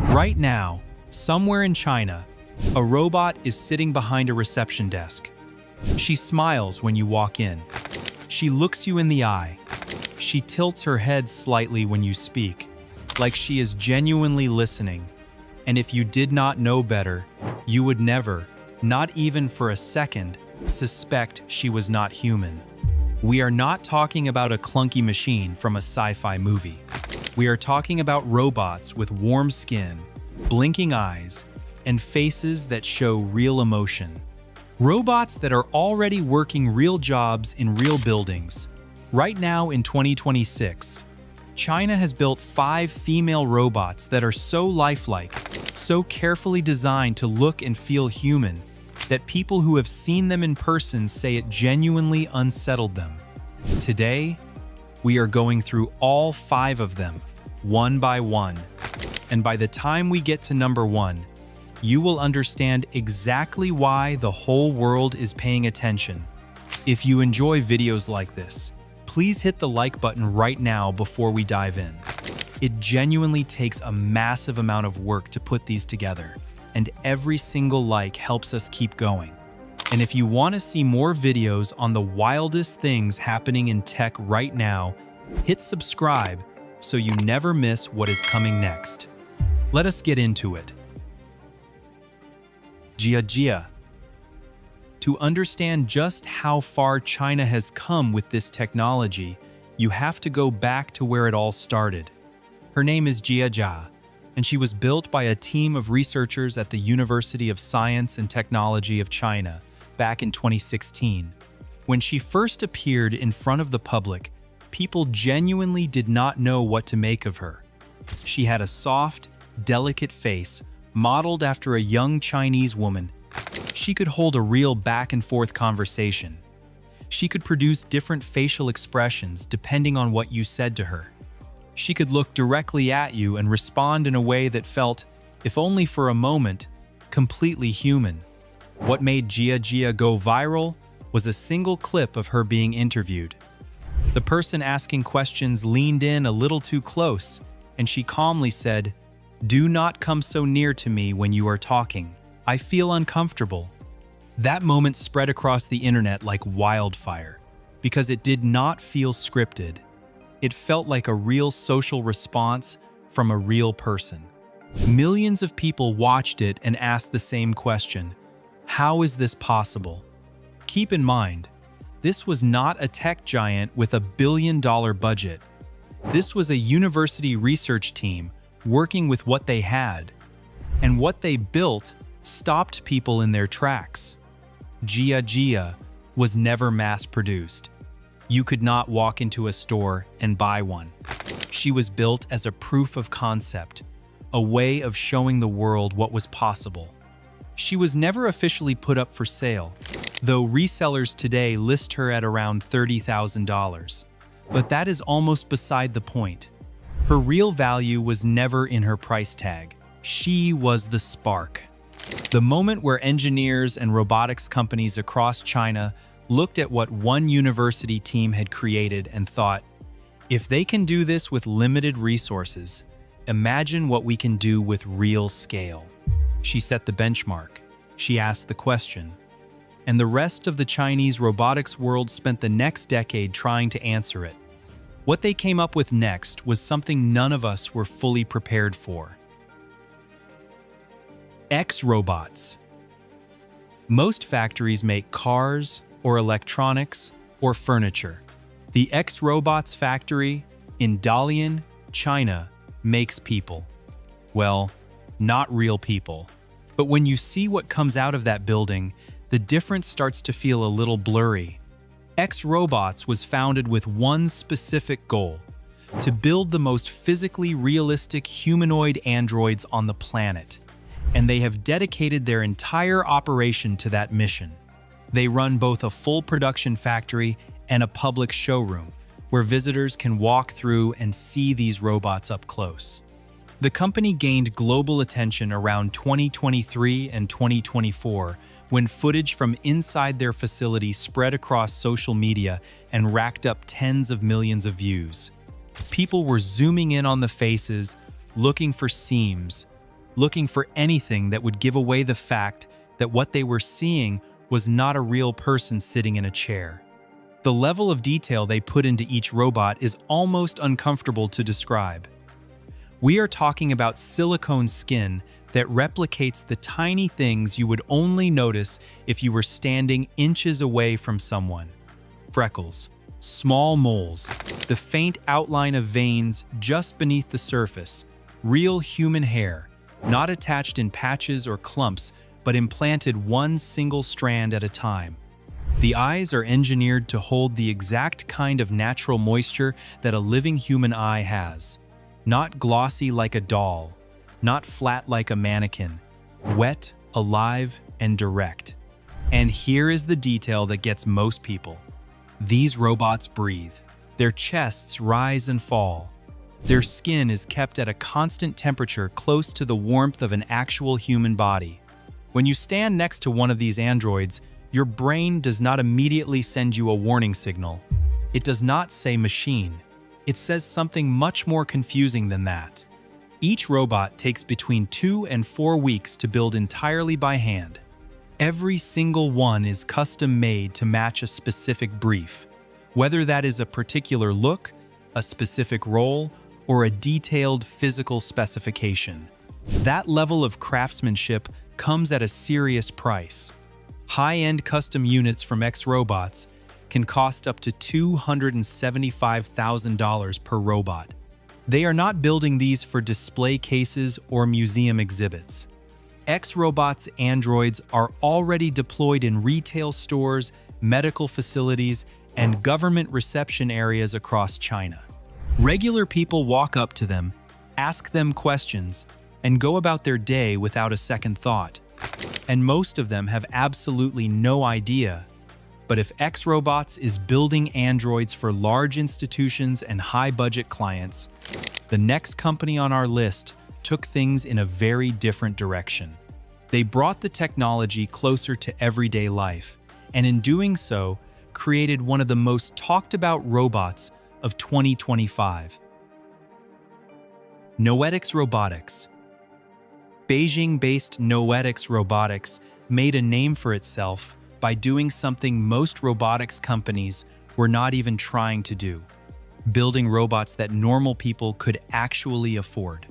Right now, somewhere in China, a robot is sitting behind a reception desk. She smiles when you walk in. She looks you in the eye. She tilts her head slightly when you speak, like she is genuinely listening. And if you did not know better, you would never, not even for a second, suspect she was not human. We are not talking about a clunky machine from a sci-fi movie. We are talking about robots with warm skin, blinking eyes, and faces that show real emotion. Robots that are already working real jobs in real buildings. Right now in 2026, China has built 5 female robots that are so lifelike, so carefully designed to look and feel human, that people who have seen them in person say it genuinely unsettled them. Today, we are going through all 5 of them, one by one. And by the time we get to number 1, you will understand exactly why the whole world is paying attention. If you enjoy videos like this, please hit the like button right now before we dive in. It genuinely takes a massive amount of work to put these together, and every single like helps us keep going. And if you want to see more videos on the wildest things happening in tech right now, hit subscribe so you never miss what is coming next. Let us get into it. Jia Jia. To understand just how far China has come with this technology, you have to go back to where it all started. Her name is Jia Jia, and she was built by a team of researchers at the University of Science and Technology of China back in 2016. When she first appeared in front of the public, people genuinely did not know what to make of her. She had a soft, delicate face modeled after a young Chinese woman. She could hold a real back-and-forth conversation. She could produce different facial expressions depending on what you said to her. She could look directly at you and respond in a way that felt, if only for a moment, completely human. What made Jia Jia go viral was a single clip of her being interviewed. The person asking questions leaned in a little too close, and she calmly said, "Do not come so near to me when you are talking. I feel uncomfortable." That moment spread across the internet like wildfire, because it did not feel scripted. It felt like a real social response from a real person. Millions of people watched it and asked the same question: how is this possible? Keep in mind, this was not a tech giant with a billion-dollar budget. This was a university research team working with what they had, and what they built stopped people in their tracks. Jia Jia was never mass-produced. You could not walk into a store and buy one. She was built as a proof of concept, a way of showing the world what was possible. She was never officially put up for sale, though resellers today list her at around $30,000. But that is almost beside the point. Her real value was never in her price tag. She was the spark. The moment where engineers and robotics companies across China looked at what one university team had created and thought, if they can do this with limited resources, imagine what we can do with real scale. She set the benchmark. She asked the question. And the rest of the Chinese robotics world spent the next decade trying to answer it. What they came up with next was something none of us were fully prepared for. X-robots. Most factories make cars, or electronics, or furniture. The X-robots factory in Dalian, China, makes people. Well, not real people. But when you see what comes out of that building, the difference starts to feel a little blurry. X-robots was founded with one specific goal: to build the most physically realistic humanoid androids on the planet. And they have dedicated their entire operation to that mission. They run both a full production factory and a public showroom, where visitors can walk through and see these robots up close. The company gained global attention around 2023 and 2024, when footage from inside their facility spread across social media and racked up tens of millions of views. People were zooming in on the faces, looking for seams, looking for anything that would give away the fact that what they were seeing was not a real person sitting in a chair. The level of detail they put into each robot is almost uncomfortable to describe. We are talking about silicone skin that replicates the tiny things you would only notice if you were standing inches away from someone. Freckles, small moles, the faint outline of veins just beneath the surface, real human hair, not attached in patches or clumps, but implanted one single strand at a time. The eyes are engineered to hold the exact kind of natural moisture that a living human eye has. Not glossy like a doll, not flat like a mannequin, wet, alive, and direct. And here is the detail that gets most people. These robots breathe. Their chests rise and fall. Their skin is kept at a constant temperature close to the warmth of an actual human body. When you stand next to one of these androids, your brain does not immediately send you a warning signal. It does not say machine. It says something much more confusing than that. Each robot takes between 2 and 4 weeks to build entirely by hand. Every single one is custom-made to match a specific brief, whether that is a particular look, a specific role, or a detailed physical specification. That level of craftsmanship comes at a serious price. High-end custom units from X-Robots can cost up to $275,000 per robot. They are not building these for display cases or museum exhibits. X-Robots androids are already deployed in retail stores, medical facilities, and government reception areas across China. Regular people walk up to them, ask them questions, and go about their day without a second thought. And most of them have absolutely no idea. But if X-Robots is building androids for large institutions and high-budget clients, the next company on our list took things in a very different direction. They brought the technology closer to everyday life, and in doing so, created one of the most talked-about robots of 2025. Noetics Robotics. Beijing-based Noetics Robotics made a name for itself by doing something most robotics companies were not even trying to do: building robots that normal people could actually afford.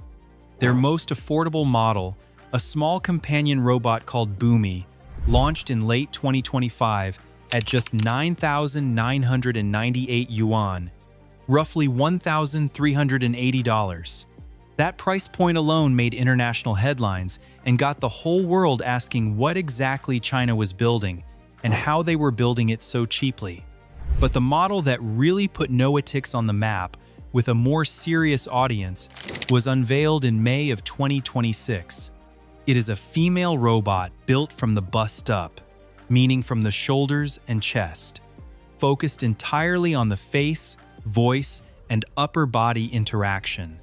Their most affordable model, a small companion robot called Boomy, launched in late 2025 at just 9,998 yuan, roughly $1,380. That price point alone made international headlines and got the whole world asking what exactly China was building and how they were building it so cheaply. But the model that really put Noetics on the map with a more serious audience was unveiled in May of 2026. It is a female robot built from the bust up, meaning from the shoulders and chest, focused entirely on the face, voice, and upper body interaction.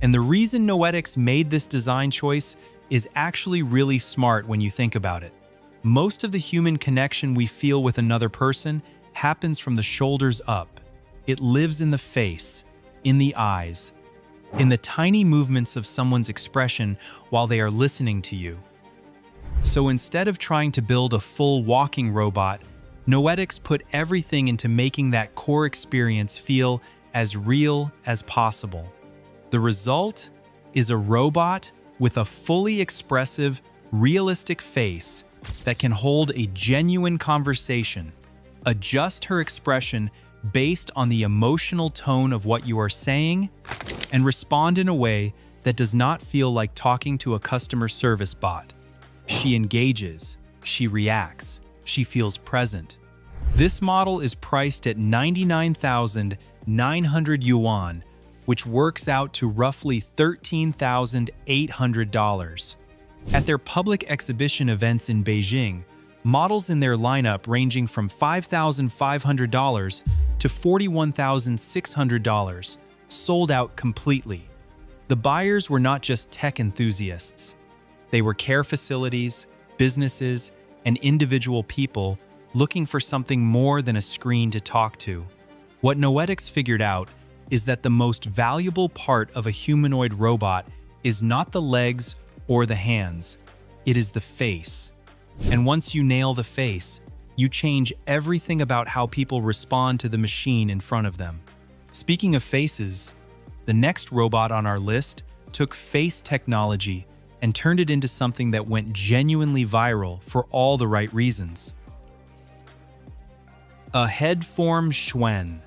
And the reason Noetics made this design choice is actually really smart when you think about it. Most of the human connection we feel with another person happens from the shoulders up. It lives in the face, in the eyes, in the tiny movements of someone's expression while they are listening to you. So instead of trying to build a full walking robot, Noetics put everything into making that core experience feel as real as possible. The result is a robot with a fully expressive, realistic face that can hold a genuine conversation, adjust her expression based on the emotional tone of what you are saying, and respond in a way that does not feel like talking to a customer service bot. She engages, she reacts, she feels present. This model is priced at 99,900 yuan, which works out to roughly $13,800. At their public exhibition events in Beijing, models in their lineup ranging from $5,500 to $41,600 sold out completely. The buyers were not just tech enthusiasts. They were care facilities, businesses, and individual people looking for something more than a screen to talk to. What Noetics figured out is that the most valuable part of a humanoid robot is not the legs or the hands. It is the face. And once you nail the face, you change everything about how people respond to the machine in front of them. Speaking of faces, the next robot on our list took face technology and turned it into something that went genuinely viral for all the right reasons. A head-formed Xuan.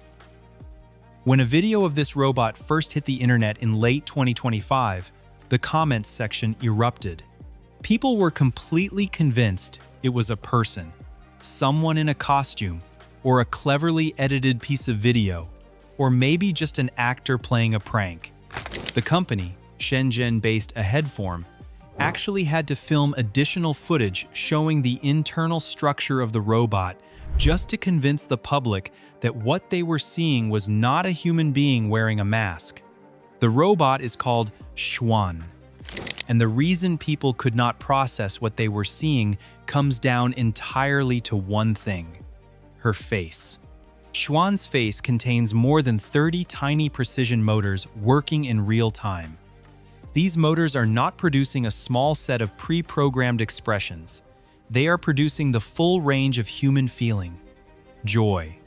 When a video of this robot first hit the internet in late 2025, the comments section erupted. People were completely convinced it was a person, someone in a costume, or a cleverly edited piece of video, or maybe just an actor playing a prank. The company, Shenzhen-based Aheadform, actually had to film additional footage showing the internal structure of the robot just to convince the public that what they were seeing was not a human being wearing a mask. The robot is called Xuan, and the reason people could not process what they were seeing comes down entirely to one thing: her face. Xuan's face contains more than 30 tiny precision motors working in real time. These motors are not producing a small set of pre-programmed expressions. They are producing the full range of human feeling: joy,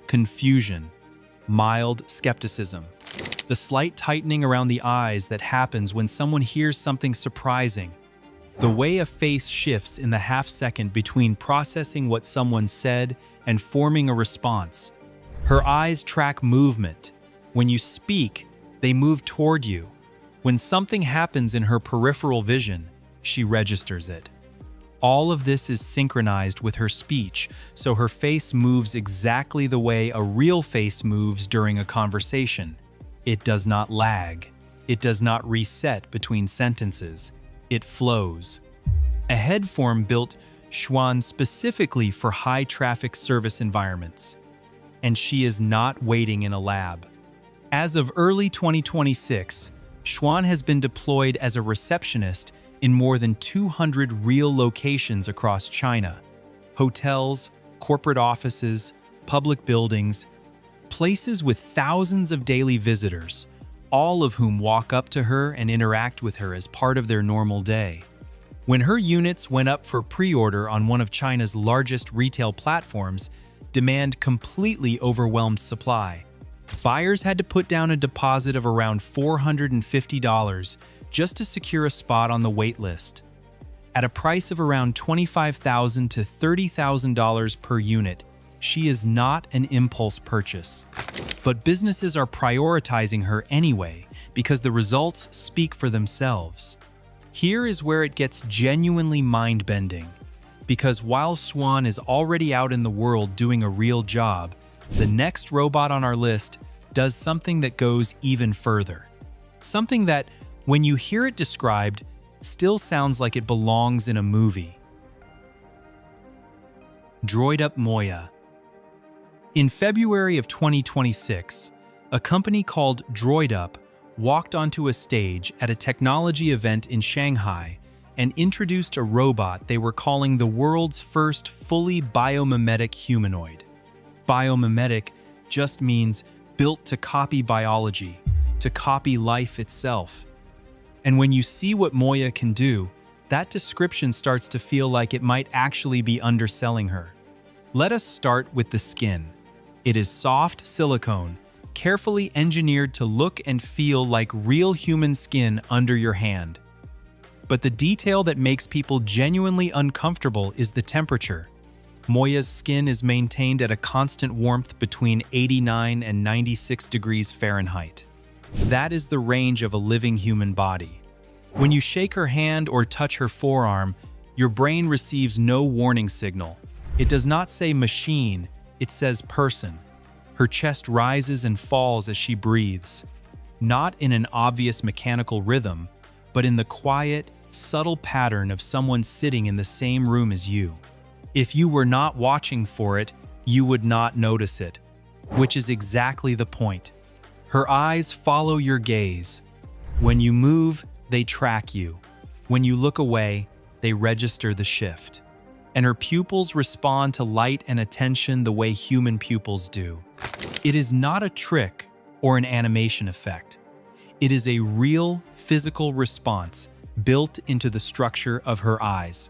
confusion, mild skepticism, the slight tightening around the eyes that happens when someone hears something surprising, the way a face shifts in the half-second between processing what someone said and forming a response. Her eyes track movement. When you speak, they move toward you. When something happens in her peripheral vision, she registers it. All of this is synchronized with her speech, so her face moves exactly the way a real face moves during a conversation. It does not lag. It does not reset between sentences. It flows. Aheadform built Xuan specifically for high-traffic service environments, and she is not waiting in a lab. As of early 2026, Xuan has been deployed as a receptionist in more than 200 real locations across China: hotels, corporate offices, public buildings, places with thousands of daily visitors, all of whom walk up to her and interact with her as part of their normal day. When her units went up for pre-order on one of China's largest retail platforms, demand completely overwhelmed supply. Buyers had to put down a deposit of around $450 just to secure a spot on the wait list. At a price of around $25,000 to $30,000 per unit, she is not an impulse purchase. But businesses are prioritizing her anyway because the results speak for themselves. Here is where it gets genuinely mind-bending. Because while Xuan is already out in the world doing a real job, the next robot on our list does something that goes even further. Something that, when you hear it described, still sounds like it belongs in a movie. Droidup Moya. In February of 2026, a company called Droidup walked onto a stage at a technology event in Shanghai and introduced a robot they were calling the world's first fully biomimetic humanoid. Biomimetic just means built to copy biology, to copy life itself. And when you see what Moya can do, that description starts to feel like it might actually be underselling her. Let us start with the skin. It is soft silicone, carefully engineered to look and feel like real human skin under your hand. But the detail that makes people genuinely uncomfortable is the temperature. Moya's skin is maintained at a constant warmth between 89 and 96 degrees Fahrenheit. That is the range of a living human body. When you shake her hand or touch her forearm, your brain receives no warning signal. It does not say machine, it says person. Her chest rises and falls as she breathes, not in an obvious mechanical rhythm, but in the quiet, subtle pattern of someone sitting in the same room as you. If you were not watching for it, you would not notice it, which is exactly the point. Her eyes follow your gaze. When you move, they track you. When you look away, they register the shift. And her pupils respond to light and attention the way human pupils do. It is not a trick or an animation effect. It is a real, physical response built into the structure of her eyes.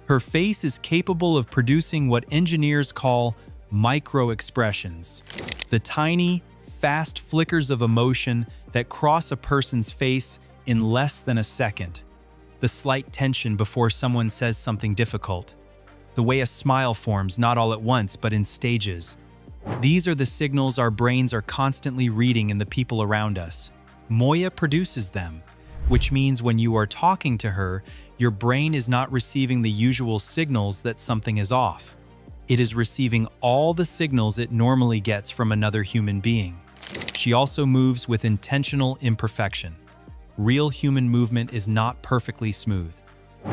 Her face is capable of producing what engineers call micro-expressions, the tiny, fast flickers of emotion that cross a person's face in less than a second. The slight tension before someone says something difficult. The way a smile forms not all at once but in stages. These are the signals our brains are constantly reading in the people around us. Moya produces them, which means when you are talking to her, your brain is not receiving the usual signals that something is off. It is receiving all the signals it normally gets from another human being. She also moves with intentional imperfection. Real human movement is not perfectly smooth.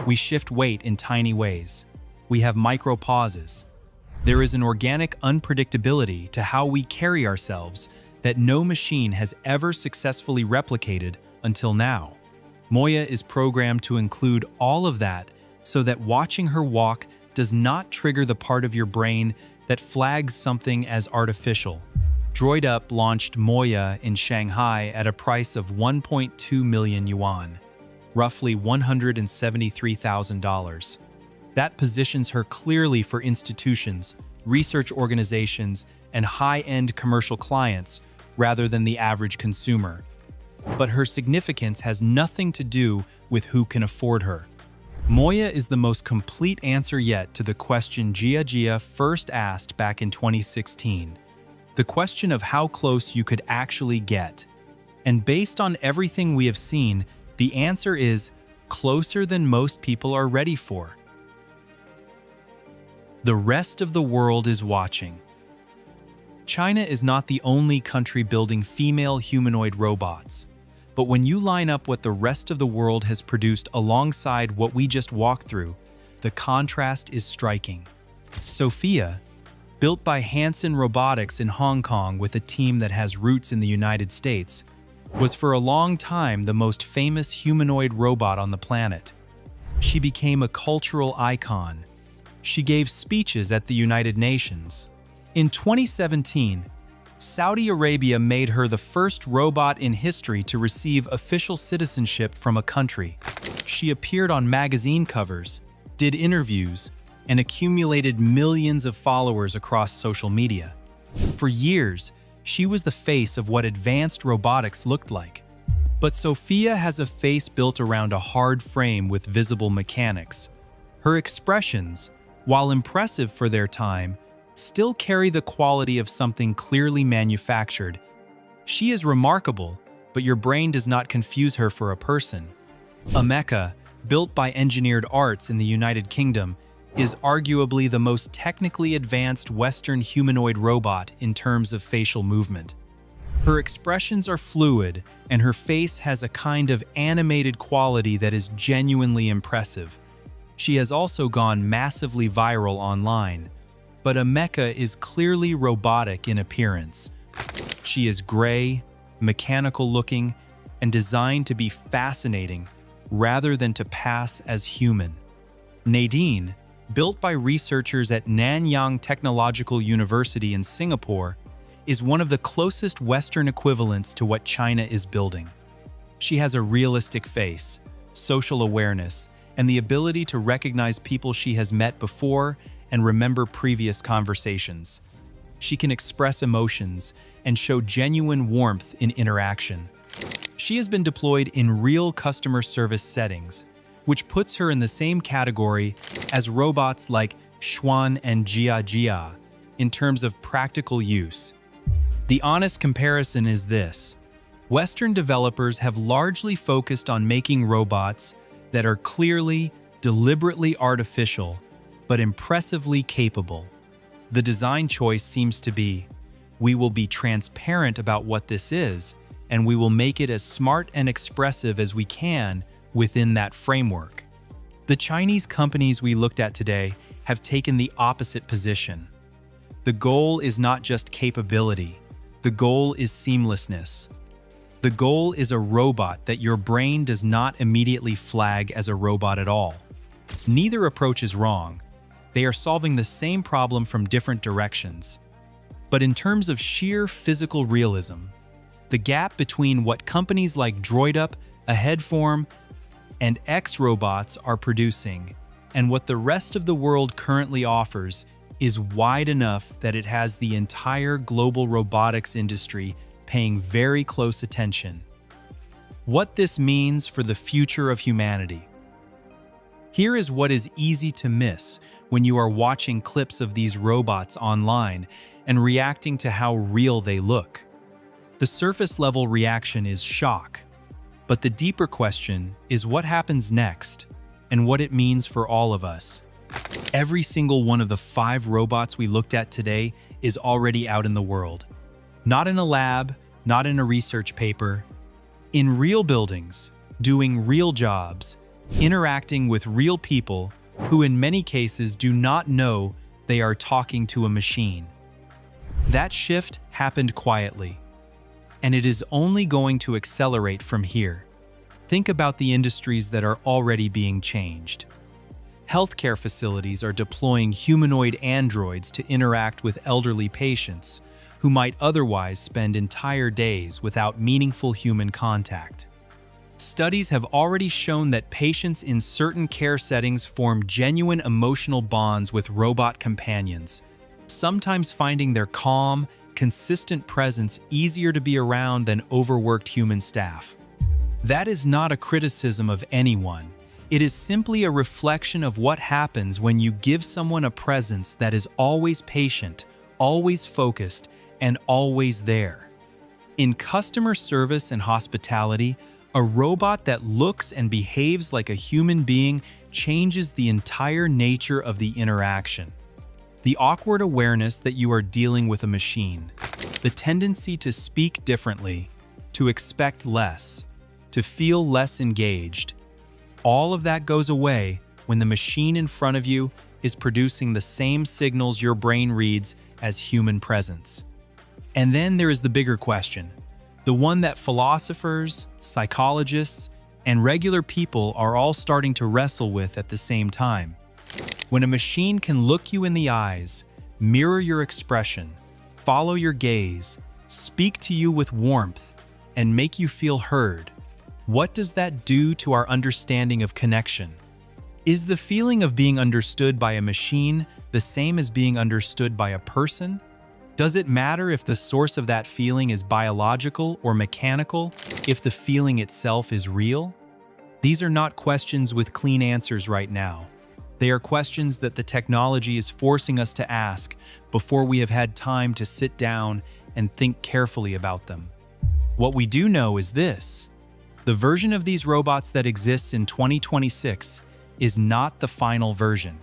We shift weight in tiny ways. We have micro pauses. There is an organic unpredictability to how we carry ourselves that no machine has ever successfully replicated until now. Moya is programmed to include all of that so that watching her walk does not trigger the part of your brain that flags something as artificial. Droidup launched Moya in Shanghai at a price of 1.2 million yuan, roughly $173,000. That positions her clearly for institutions, research organizations, and high-end commercial clients rather than the average consumer. But her significance has nothing to do with who can afford her. Moya is the most complete answer yet to the question Jia Jia first asked back in 2016. The question of how close you could actually get. And based on everything we have seen, the answer is closer than most people are ready for. The rest of the world is watching. China is not the only country building female humanoid robots. But when you line up what the rest of the world has produced alongside what we just walked through, the contrast is striking. Sophia, built by Hanson Robotics in Hong Kong with a team that has roots in the United States, was for a long time the most famous humanoid robot on the planet. She became a cultural icon. She gave speeches at the United Nations. In 2017, Saudi Arabia made her the first robot in history to receive official citizenship from a country. She appeared on magazine covers, did interviews, and accumulated millions of followers across social media. For years, she was the face of what advanced robotics looked like. But Sophia has a face built around a hard frame with visible mechanics. Her expressions, while impressive for their time, still carry the quality of something clearly manufactured. She is remarkable, but your brain does not confuse her for a person. A mecha, built by Engineered Arts in the United Kingdom, is arguably the most technically advanced Western humanoid robot in terms of facial movement. Her expressions are fluid, and her face has a kind of animated quality that is genuinely impressive. She has also gone massively viral online. But a mecha is clearly robotic in appearance. She is gray, mechanical-looking, and designed to be fascinating rather than to pass as human. Nadine, built by researchers at Nanyang Technological University in Singapore, is one of the closest Western equivalents to what China is building. She has a realistic face, social awareness, and the ability to recognize people she has met before and remember previous conversations. She can express emotions and show genuine warmth in interaction. She has been deployed in real customer service settings, which puts her in the same category as robots like Xuan and Jia Jia in terms of practical use. The honest comparison is this: Western developers have largely focused on making robots that are clearly, deliberately artificial, but impressively capable. The design choice seems to be, we will be transparent about what this is, and we will make it as smart and expressive as we can within that framework. The Chinese companies we looked at today have taken the opposite position. The goal is not just capability, the goal is seamlessness. The goal is a robot that your brain does not immediately flag as a robot at all. Neither approach is wrong. They are solving the same problem from different directions. But in terms of sheer physical realism, the gap between what companies like Droidup, Aheadform, and X robots are producing, and what the rest of the world currently offers is wide enough that it has the entire global robotics industry paying very close attention. What this means for the future of humanity. Here is what is easy to miss when you are watching clips of these robots online and reacting to how real they look. The surface-level reaction is shock, but the deeper question is what happens next and what it means for all of us. Every single one of the 5 robots we looked at today is already out in the world. Not in a lab, not in a research paper. In real buildings, doing real jobs, interacting with real people who in many cases do not know they are talking to a machine. That shift happened quietly, and it is only going to accelerate from here. Think about the industries that are already being changed. Healthcare facilities are deploying humanoid androids to interact with elderly patients who might otherwise spend entire days without meaningful human contact. Studies have already shown that patients in certain care settings form genuine emotional bonds with robot companions, sometimes finding their calm, consistent presence easier to be around than overworked human staff. That is not a criticism of anyone. It is simply a reflection of what happens when you give someone a presence that is always patient, always focused, and always there. In customer service and hospitality, a robot that looks and behaves like a human being changes the entire nature of the interaction. The awkward awareness that you are dealing with a machine, the tendency to speak differently, to expect less, to feel less engaged, all of that goes away when the machine in front of you is producing the same signals your brain reads as human presence. And then there is the bigger question, the one that philosophers, psychologists, and regular people are all starting to wrestle with at the same time. When a machine can look you in the eyes, mirror your expression, follow your gaze, speak to you with warmth, and make you feel heard, what does that do to our understanding of connection? Is the feeling of being understood by a machine the same as being understood by a person? Does it matter if the source of that feeling is biological or mechanical, if the feeling itself is real? These are not questions with clean answers right now. They are questions that the technology is forcing us to ask before we have had time to sit down and think carefully about them. What we do know is this: the version of these robots that exists in 2026 is not the final version.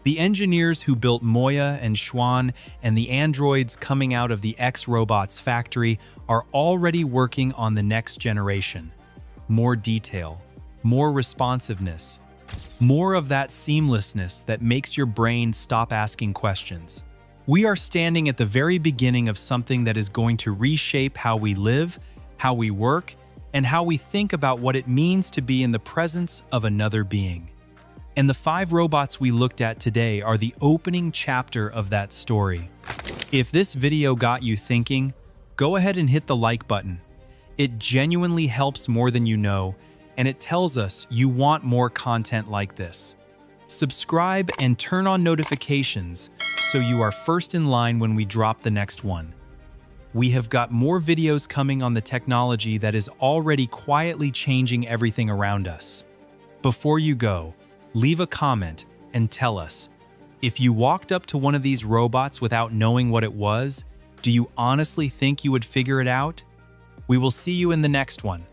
The engineers who built Moya and Xuan and the androids coming out of the X Robots factory are already working on the next generation. More detail, more responsiveness, more of that seamlessness that makes your brain stop asking questions. We are standing at the very beginning of something that is going to reshape how we live, how we work, and how we think about what it means to be in the presence of another being. And the 5 robots we looked at today are the opening chapter of that story. If this video got you thinking, go ahead and hit the like button. It genuinely helps more than you know, and it tells us you want more content like this. Subscribe and turn on notifications so you are first in line when we drop the next one. We have got more videos coming on the technology that is already quietly changing everything around us. Before you go, leave a comment and tell us, if you walked up to one of these robots without knowing what it was, do you honestly think you would figure it out? We will see you in the next one.